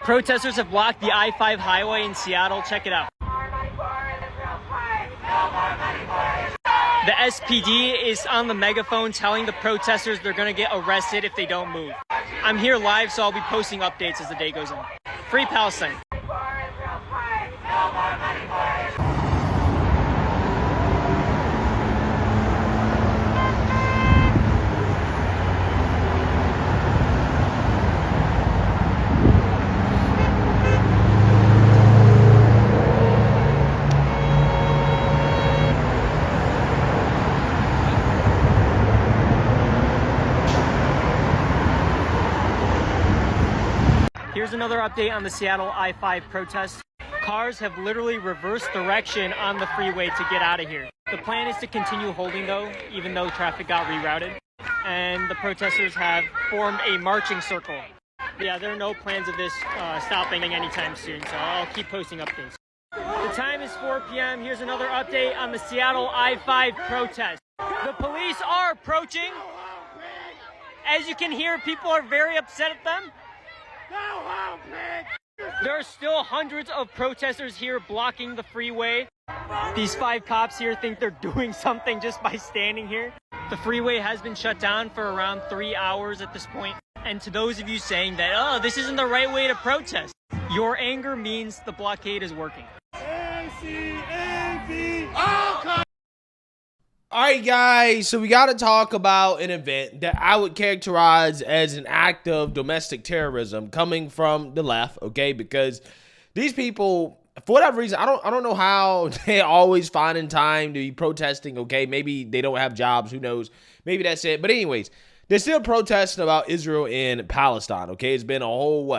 Protesters have blocked the I-5 highway in Seattle. Check it out. The SPD is on the megaphone telling the protesters they're going to get arrested if they don't move. I'm here live, so I'll be posting updates as the day goes on. Free Palestine. Here's another update on the Seattle I-5 protest. Cars have literally reversed direction on the freeway to get out of here. The plan is to continue holding though, even though traffic got rerouted. And the protesters have formed a marching circle. Yeah, there are no plans of this stopping anytime soon, so I'll keep posting updates. The time is 4 p.m. Here's another update on the Seattle I-5 protest. The police are approaching. As you can hear, people are very upset at them. There are still hundreds of protesters here blocking the freeway. These 5 cops here think they're doing something just by standing here. The freeway has been shut down for around 3 hours at this point. And to those of you saying that, oh, this isn't the right way to protest, your anger means the blockade is working. All right, guys, so we got to talk about an event that I would characterize as an act of domestic terrorism coming from the left, okay? Because these people, for whatever reason, I don't know how they're always finding time to be protesting, okay? Maybe they don't have jobs, who knows? Maybe that's it. But anyways, they're still protesting about Israel and Palestine, okay? It's been a whole,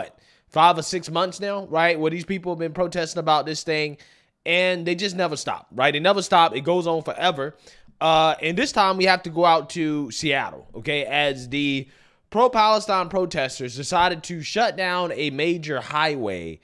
5 or 6 months now, right? Where these people have been protesting about this thing, and they just never stop, right? They never stop. It goes on forever. And this time we have to go out to Seattle, okay, as the pro-Palestine protesters decided to shut down a major highway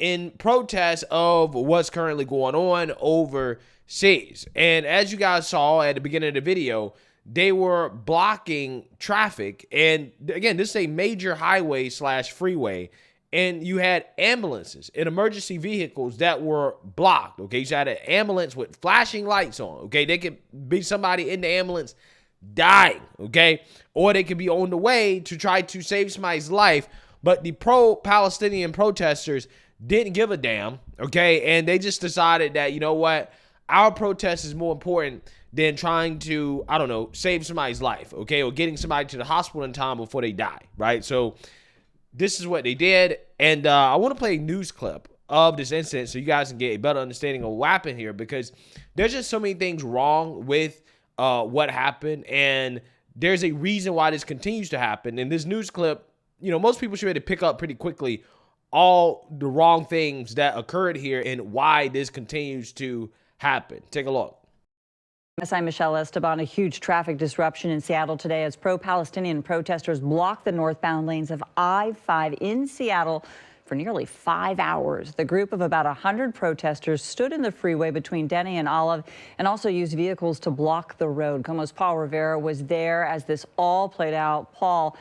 in protest of what's currently going on overseas. And as you guys saw at the beginning of the video, they were blocking traffic. And again, this is a major highway / freeway. And you had ambulances and emergency vehicles that were blocked, okay? You had an ambulance with flashing lights on, okay? They could be somebody in the ambulance dying, okay? Or they could be on the way to try to save somebody's life. But the pro-Palestinian protesters didn't give a damn, okay? And they just decided that, you know what? Our protest is more important than trying to, I don't know, save somebody's life, okay? Or getting somebody to the hospital in time before they die, right? So this is what they did, and I want to play a news clip of this incident so you guys can get a better understanding of what happened here, because there's just so many things wrong with what happened, and there's a reason why this continues to happen. In this news clip, you know, most people should be able to pick up pretty quickly all the wrong things that occurred here and why this continues to happen. Take a look. I'm Michelle Esteban. A huge traffic disruption in Seattle today as pro-Palestinian protesters blocked the northbound lanes of I-5 in Seattle for nearly 5 hours. The group of about 100 protesters stood in the freeway between Denny and Olive and also used vehicles to block the road. KOMO's Paul Rivera was there as this all played out. Paul,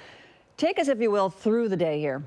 take us, if you will, through the day here.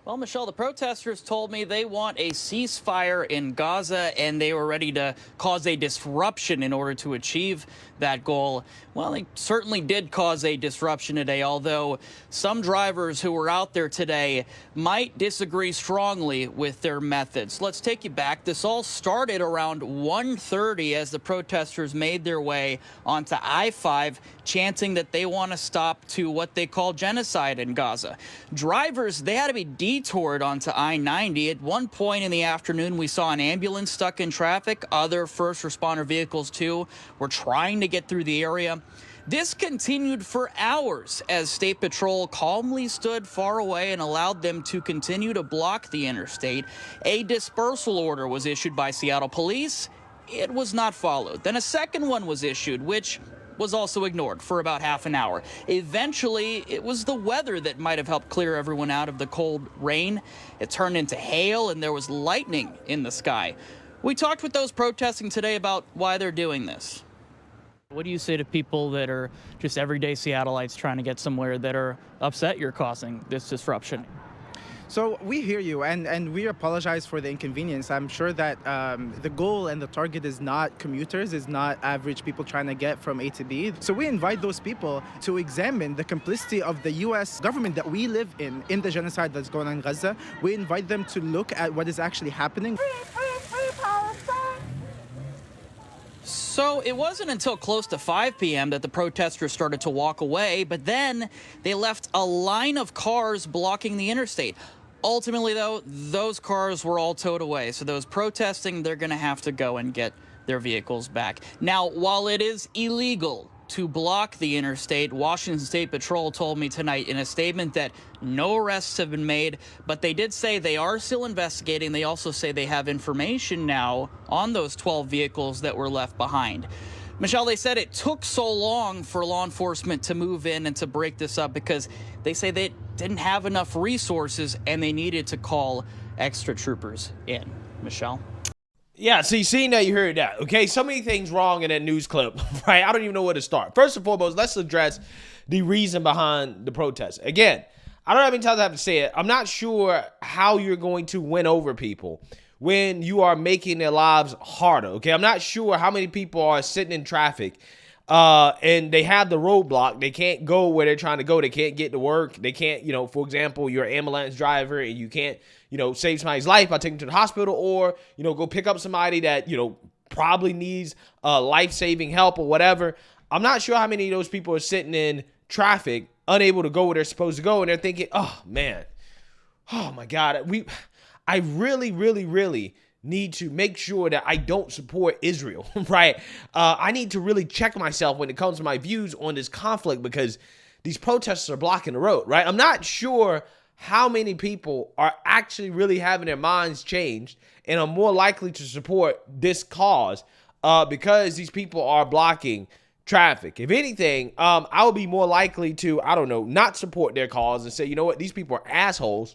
Well, Michelle, the protesters told me they want a ceasefire in Gaza, and they were ready to cause a disruption in order to achieve that goal. Well, they certainly did cause a disruption today, although some drivers who were out there today might disagree strongly with their methods. Let's take you back. This all started around 1:30 as the protesters made their way onto I-5, chanting that they want to stop to what they call genocide in Gaza. Drivers, they had to be detoured onto I-90. At one point in the afternoon, we saw an ambulance stuck in traffic. Other first responder vehicles, too, were trying to get through the area. This continued for hours as State Patrol calmly stood far away and allowed them to continue to block the interstate. A dispersal order was issued by Seattle police. It was not followed. Then a second one was issued, which was also ignored for about half an hour. Eventually, it was the weather that might have helped clear everyone out of the cold rain. It turned into hail, and there was lightning in the sky. We talked with those protesting today about why they're doing this. What do you say to people that are just everyday Seattleites trying to get somewhere that are upset you're causing this disruption? So we hear you, and we apologize for the inconvenience. I'm sure that the goal and the target is not commuters, is not average people trying to get from A to B. So we invite those people to examine the complicity of the U.S. government that we live in the genocide that's going on in Gaza. We invite them to look at what is actually happening. So it wasn't until close to 5 p.m. that the protesters started to walk away, but then they left a line of cars blocking the interstate. Ultimately, though, those cars were all towed away. So those protesting, they're going to have to go and get their vehicles back. Now, while it is illegal to block the interstate, Washington State Patrol told me tonight in a statement that no arrests have been made, but they did say they are still investigating. They also say they have information now on those 12 vehicles that were left behind. Michelle, they said it took so long for law enforcement to move in and to break this up because they say they didn't have enough resources and they needed to call extra troopers in. Michelle? Yeah, see, seeing that you heard that, okay? So many things wrong in that news clip, right? I don't even know where to start. First and foremost, let's address the reason behind the protest. Again, I don't know how many times I have to say it. I'm not sure how you're going to win over people when you are making their lives harder, okay? I'm not sure how many people are sitting in traffic and they have the roadblock. They can't go where they're trying to go. They can't get to work. They can't, for example, you're an ambulance driver and you can't, save somebody's life by taking them to the hospital or, go pick up somebody that, probably needs life-saving help or whatever. I'm not sure how many of those people are sitting in traffic, unable to go where they're supposed to go, and they're thinking, oh, man, oh, my God, I really, really, really need to make sure that I don't support Israel, right? I need to really check myself when it comes to my views on this conflict because these protesters are blocking the road, right? I'm not sure how many people are actually really having their minds changed and are more likely to support this cause because these people are blocking traffic. If anything, I would be more likely to, not support their cause and say, you know what, these people are assholes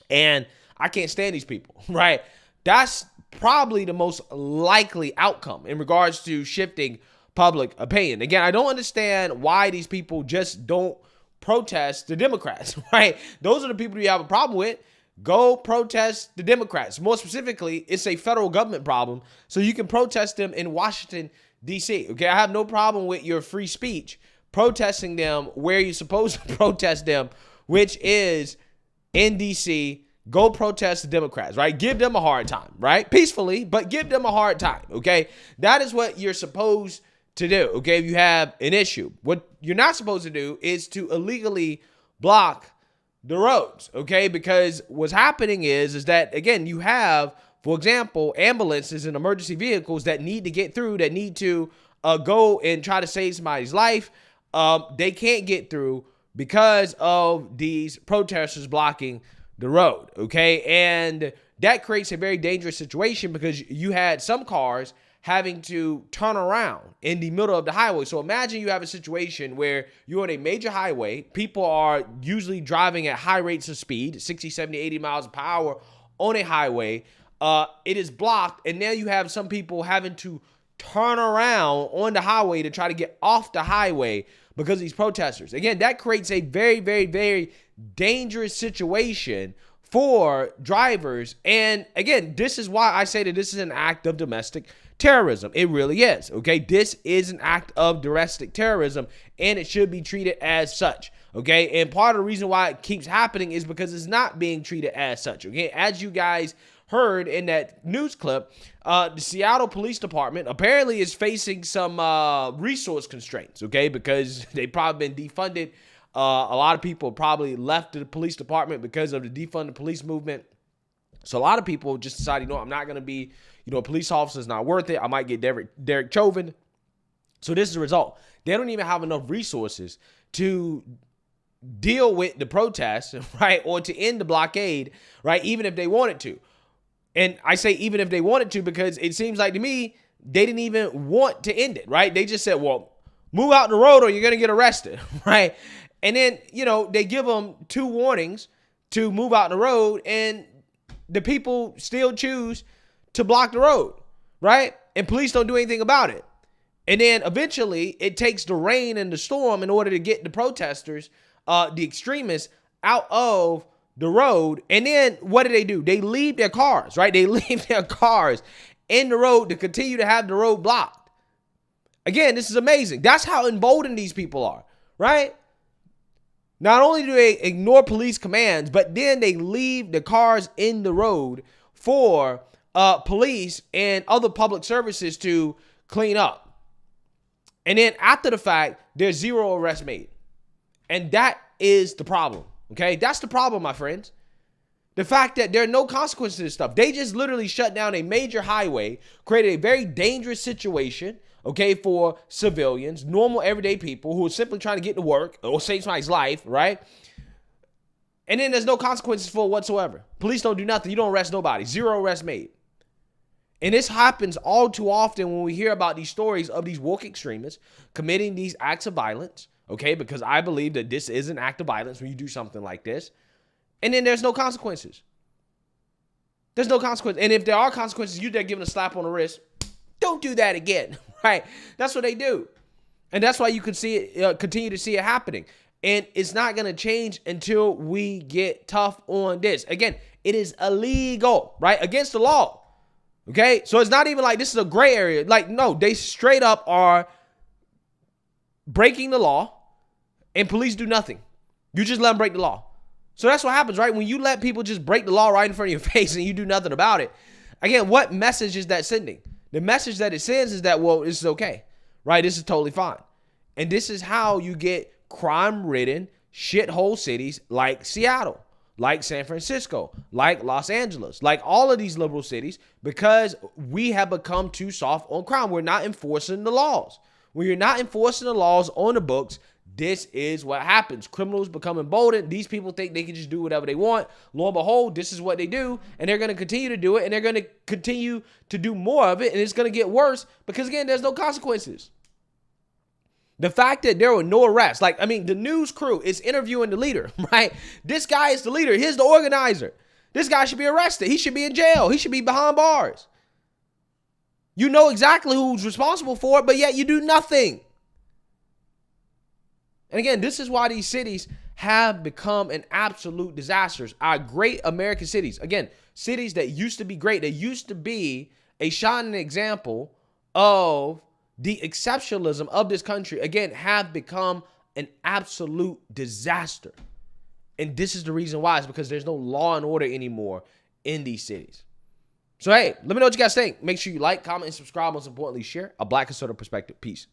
and I can't stand these people, right? That's probably the most likely outcome in regards to shifting public opinion. Again, I don't understand why these people just don't protest the Democrats, right? Those are the people you have a problem with. Go protest the Democrats. More specifically, it's a federal government problem, so you can protest them in Washington, D.C., okay? I have no problem with your free speech protesting them where you're supposed to protest them, which is in D.C., Go protest the Democrats, right? Give them a hard time, right? Peacefully, but give them a hard time, okay? That is what you're supposed to do, okay? If you have an issue. What you're not supposed to do is to illegally block the roads, okay? Because what's happening is that, again, you have, for example, ambulances and emergency vehicles that need to get through, that need to go and try to save somebody's life. They can't get through because of these protesters blocking the road, okay? And that creates a very dangerous situation because you had some cars having to turn around in the middle of the highway. So imagine you have a situation where you're on a major highway. People are usually driving at high rates of speed, 60, 70, 80 miles per hour on a highway. It is blocked, and now you have some people having to turn around on the highway to try to get off the highway because of these protesters. Again, that creates a very, very, very dangerous situation for drivers. And again, this is why I say that this is an act of domestic terrorism. It really is, okay? This is an act of domestic terrorism, and it should be treated as such, okay? And part of the reason why it keeps happening is because it's not being treated as such, okay? As you guys heard in that news clip, the Seattle Police Department apparently is facing some resource constraints, okay? Because they've probably been defunded. A lot of people probably left the police department because of the defund the police movement. So a lot of people just decided, I'm not going to be, a police officer is not worth it. I might get Derek Chauvin. So this is the result. They don't even have enough resources to deal with the protests, right? Or to end the blockade, right? Even if they wanted to. And I say even if they wanted to because it seems like to me, they didn't even want to end it, right? They just said, well, move out the road or you're going to get arrested, right? And then, they give them 2 warnings to move out the road and the people still choose to block the road, right? And police don't do anything about it. And then eventually it takes the rain and the storm in order to get the protesters, the extremists, out of the road. And then what do? They leave their cars, right? They leave their cars in the road to continue to have the road blocked. Again, this is amazing. That's how emboldened these people are, right? Not only do they ignore police commands, but then they leave the cars in the road for police and other public services to clean up. And then after the fact, there's zero arrests made. And that is the problem, okay? That's the problem, my friends. The fact that there are no consequences to this stuff. They just literally shut down a major highway, created a very dangerous situation, okay, for civilians, normal everyday people who are simply trying to get to work or save somebody's life, right? And then there's no consequences for it whatsoever. Police don't do nothing. You don't arrest nobody. Zero arrests made. And this happens all too often when we hear about these stories of these woke extremists committing these acts of violence, okay? Because I believe that this is an act of violence when you do something like this. And then there's no consequences. There's no consequence. And if there are consequences, you're there giving a slap on the wrist. Don't do that again, right? That's what they do. And that's why you can see it, continue to see it happening. And it's not going to change until we get tough on this. Again, it is illegal, right? Against the law. Okay, so it's not even like this is a gray area. Like, no, they straight up are breaking the law and police do nothing. You just let them break the law. So that's what happens, right? When you let people just break the law right in front of your face and you do nothing about it. Again, what message is that sending? The message that it sends is that, well, this is okay, right? This is totally fine. And this is how you get crime-ridden shithole cities like Seattle, like San Francisco, like Los Angeles, like all of these liberal cities, because we have become too soft on crime. We're not enforcing the laws. When you're not enforcing the laws on the books, this is what happens. Criminals become emboldened. These people think they can just do whatever they want. Lo and behold, this is what they do, and they're going to continue to do it, and they're going to continue to do more of it, and it's going to get worse because, again, there's no consequences. The fact that there were no arrests, like, I mean, the news crew is interviewing the leader, right? This guy is the leader. He's the organizer. This guy should be arrested. He should be in jail. He should be behind bars. You know exactly who's responsible for it, but yet you do nothing. And again, this is why these cities have become an absolute disasters. Our great American cities, again, cities that used to be great, that used to be a shining example of the exceptionalism of this country, again, have become an absolute disaster. And this is the reason why. It's because there's no law and order anymore in these cities. So, hey, let me know what you guys think. Make sure you like, comment, and subscribe. Most importantly, share a Black conservative perspective. Peace.